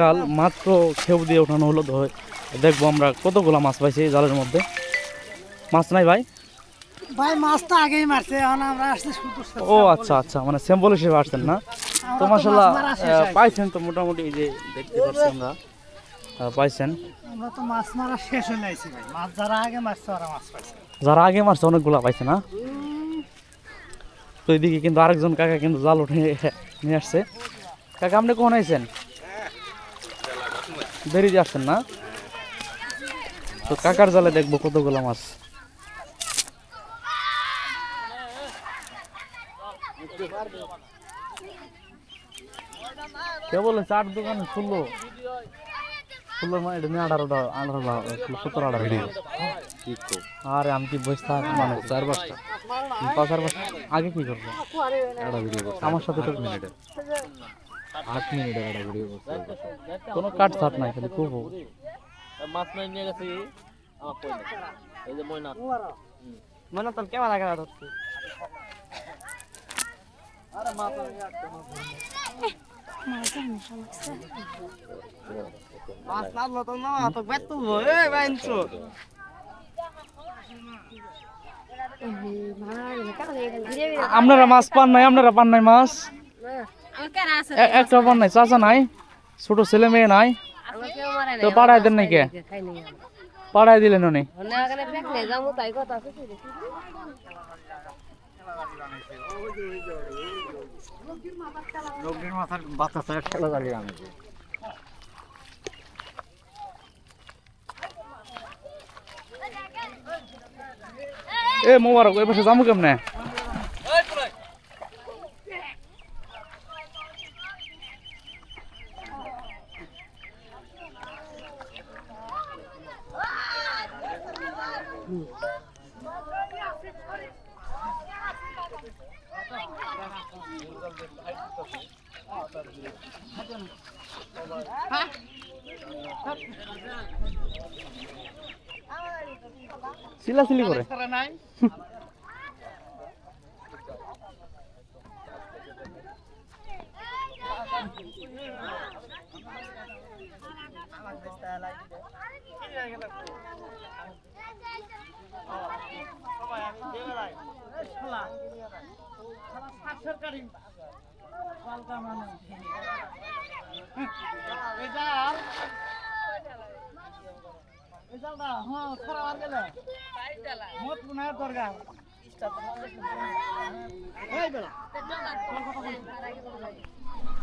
কাল মাত্র খেউ দিয়ে ওঠানো হলো। দেখবো আমরা কতগুলা মাছ পাইছি জালের মধ্যে। মাছ নাই ভাই? ভাই মাছ তো আগেই মারছে, এখন আমরা আসছে শুধু। ও আচ্ছা আচ্ছা, মানে স্যাম্পল হিসেবে আসছেন না? তো মাশাআল্লাহ পাইছেন তো মোটামুটি, এই যে দেখতে পাচ্ছি আমরা পাইছেন। আমরা তো মাছ মারা শেষ হয়ে আইছি ভাই। মাছ যারা আগে মারছে ওরা মাছ পাইছে। যারা আগে মারছে অনেকগুলা পাইছে না? তো এইদিকে কিন্তু আরেকজন কাকা কিন্তু জাল উঠে নিয়ে আসছে। কাকা আপনি কখন আইছেন? বেরিয়ে আসছেন না? তো কাকার জালে দেখবো কতগুলা মাছ। কে বলে চার দোকান খুললো মানে এটা নিয়ে 18 আরে আমি কি বসে থাক মানে 4-5টা আগে কি করবো? আমার সাথে তো 8 মিনিটের একটা ভিডিও করতে কোনো কাট ছাট নাই, খালি খুব মাছ নাই নিয়ে গেছি আমার কই না। এই যে ময়না তো কেমন লাগে না ধরতে? আরে মাছ মাছ লাগলো তো না, তো বেত তুলবো। এই বাইনছো আপনারা মাছ পান নাই? আপনারা পান নাই মাছ? একটা পান নাই? চাচা নাই? ছোট ছেলে মেয়ে নাই? তো পাড়ায় দেন নাই কে? পাড়ায় দিলেন উনি? এ মোবারক ওই পাশে যাবো কেমনে? চিল্লাচিল্লি করে দরকার